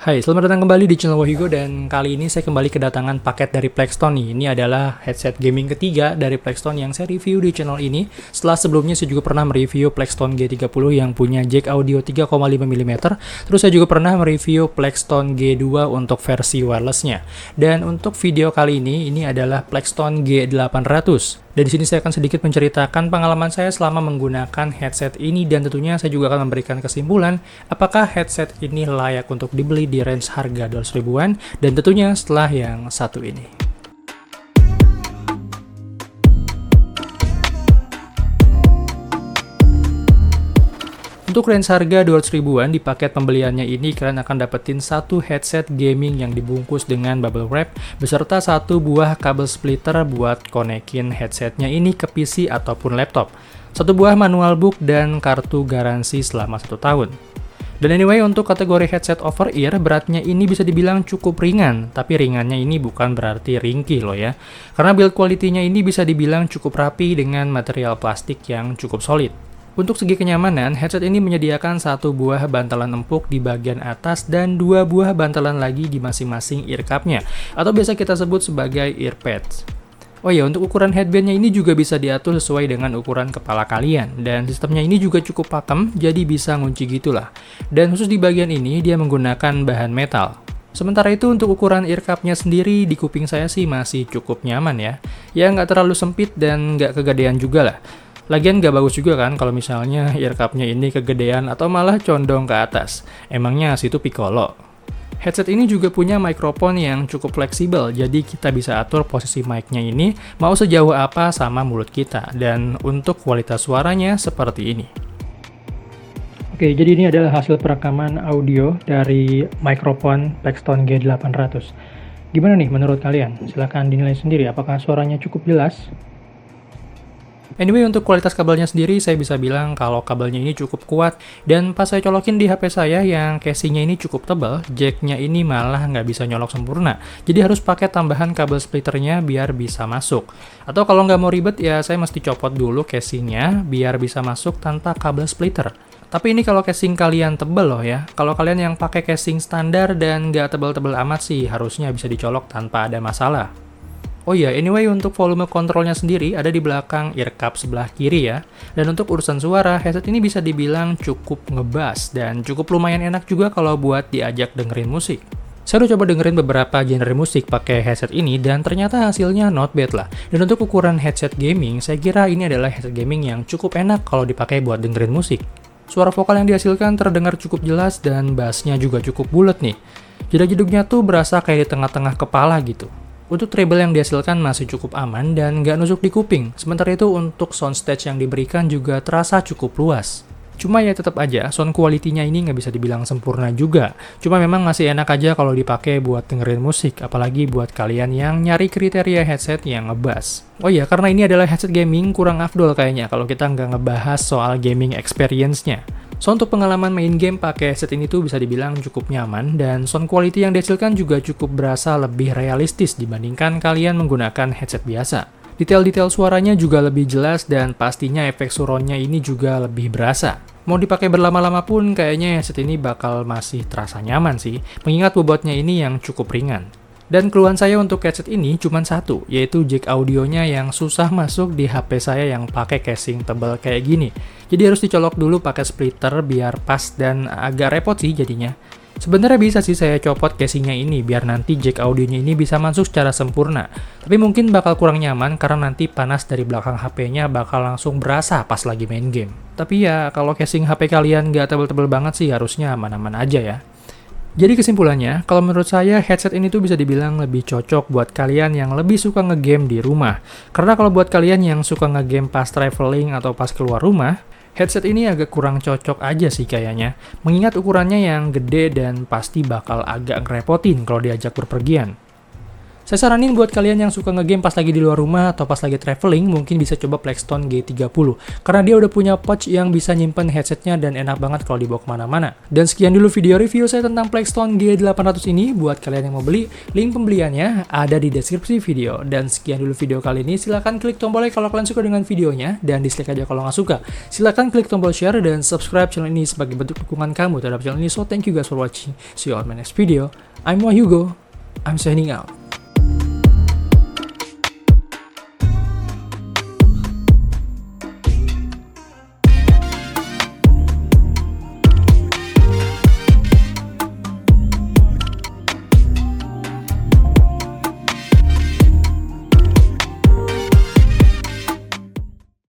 Hai, selamat datang kembali di channel Wahigo dan kali ini saya kembali kedatangan paket dari Plextone nih. Ini adalah headset gaming ketiga dari Plextone yang saya review di channel ini. Setelah sebelumnya saya juga pernah mereview Plextone G30 yang punya jack audio 3,5 mm. Terus saya juga pernah mereview Plextone G2 untuk versi wirelessnya. Dan untuk video kali ini adalah Plextone G800. Dan di sini saya akan sedikit menceritakan pengalaman saya selama menggunakan headset ini dan tentunya saya juga akan memberikan kesimpulan apakah headset ini layak untuk dibeli di range harga 200 ribuan dan tentunya setelah yang satu ini. Untuk range harga 200 ribuan di paket pembeliannya ini kalian akan dapetin satu headset gaming yang dibungkus dengan bubble wrap beserta satu buah kabel splitter buat konekin headsetnya ini ke PC ataupun laptop, satu buah manual book dan kartu garansi selama 1 tahun. Dan anyway, untuk kategori headset over ear, beratnya ini bisa dibilang cukup ringan, tapi ringannya ini bukan berarti ringkih loh ya. Karena build quality-nya ini bisa dibilang cukup rapi dengan material plastik yang cukup solid. Untuk segi kenyamanan, headset ini menyediakan satu buah bantalan empuk di bagian atas dan dua buah bantalan lagi di masing-masing ear cup-nya, atau biasa kita sebut sebagai earpads. Oh ya, untuk ukuran headband-nya ini juga bisa diatur sesuai dengan ukuran kepala kalian, dan sistemnya ini juga cukup pakem, jadi bisa ngunci gitulah. Dan khusus di bagian ini, dia menggunakan bahan metal. Sementara itu untuk ukuran ear cup-nya sendiri di kuping saya sih masih cukup nyaman ya. Ya nggak terlalu sempit dan nggak kegedean juga lah. Lagian nggak bagus juga kan kalau misalnya ear cup-nya ini kegedean atau malah condong ke atas. Emangnya situ piccolo. Headset ini juga punya mikrofon yang cukup fleksibel, jadi kita bisa atur posisi mic-nya ini mau sejauh apa sama mulut kita. Dan untuk kualitas suaranya seperti ini. Oke, jadi ini adalah hasil perekaman audio dari mikrofon Plextone G800. Gimana nih menurut kalian? Silahkan dinilai sendiri apakah suaranya cukup jelas. Anyway, untuk kualitas kabelnya sendiri, saya bisa bilang kalau kabelnya ini cukup kuat. Dan pas saya colokin di HP saya yang casingnya ini cukup tebal, jacknya ini malah nggak bisa nyolok sempurna. Jadi harus pakai tambahan kabel splitternya biar bisa masuk. Atau kalau nggak mau ribet, ya saya mesti copot dulu casingnya biar bisa masuk tanpa kabel splitter. Tapi ini kalau casing kalian tebel loh ya. Kalau kalian yang pakai casing standar dan nggak tebel-tebel amat sih, harusnya bisa dicolok tanpa ada masalah. Oh iya, anyway untuk volume kontrolnya sendiri ada di belakang ear cup sebelah kiri ya. Dan untuk urusan suara, headset ini bisa dibilang cukup ngebass dan cukup lumayan enak juga kalau buat diajak dengerin musik. Saya udah coba dengerin beberapa genre musik pakai headset ini dan ternyata hasilnya not bad lah. Dan untuk ukuran headset gaming, saya kira ini adalah headset gaming yang cukup enak kalau dipakai buat dengerin musik. Suara vokal yang dihasilkan terdengar cukup jelas dan bassnya juga cukup bulat nih. Jeda-jeduknya tuh berasa kayak di tengah-tengah kepala gitu. Untuk treble yang dihasilkan masih cukup aman dan nggak nusuk di kuping. Sementara itu untuk soundstage yang diberikan juga terasa cukup luas. Cuma ya tetap aja, sound quality-nya ini nggak bisa dibilang sempurna juga. Cuma memang masih enak aja kalau dipakai buat dengerin musik, apalagi buat kalian yang nyari kriteria headset yang ngebass. Oh iya, karena ini adalah headset gaming, kurang afdol kayaknya kalau kita nggak ngebahas soal gaming experience-nya. So, untuk pengalaman main game pakai headset ini tuh bisa dibilang cukup nyaman dan sound quality yang dihasilkan juga cukup berasa lebih realistis dibandingkan kalian menggunakan headset biasa. Detail-detail suaranya juga lebih jelas dan pastinya efek surround-nya ini juga lebih berasa. Mau dipakai berlama-lama pun kayaknya headset ini bakal masih terasa nyaman sih, mengingat bobotnya ini yang cukup ringan. Dan keluhan saya untuk headset ini cuma satu, yaitu jack audionya yang susah masuk di HP saya yang pakai casing tebal kayak gini. Jadi harus dicolok dulu pakai splitter biar pas dan agak repot sih jadinya. Sebenarnya bisa sih saya copot casingnya ini biar nanti jack audionya ini bisa masuk secara sempurna. Tapi mungkin bakal kurang nyaman karena nanti panas dari belakang HP-nya bakal langsung berasa pas lagi main game. Tapi ya kalau casing HP kalian nggak tebel-tebel banget sih harusnya aman-aman aja ya. Jadi kesimpulannya, kalau menurut saya headset ini tuh bisa dibilang lebih cocok buat kalian yang lebih suka ngegame di rumah. Karena kalau buat kalian yang suka ngegame pas traveling atau pas keluar rumah, headset ini agak kurang cocok aja sih kayaknya. Mengingat ukurannya yang gede dan pasti bakal agak ngerepotin kalau diajak berpergian. Saya saranin buat kalian yang suka ngegame pas lagi di luar rumah atau pas lagi traveling, mungkin bisa coba Plextone G30. Karena dia udah punya pouch yang bisa nyimpen headsetnya dan enak banget kalau dibawa kemana-mana. Dan sekian dulu video review saya tentang Plextone G800 ini. Buat kalian yang mau beli, link pembeliannya ada di deskripsi video. Dan sekian dulu video kali ini. Silahkan klik tombol like kalau kalian suka dengan videonya, dan dislike aja kalau nggak suka. Silahkan klik tombol share dan subscribe channel ini sebagai bentuk dukungan kamu terhadap channel ini. So thank you guys for watching. See you on my next video. I'm Wahyugo. I'm signing out.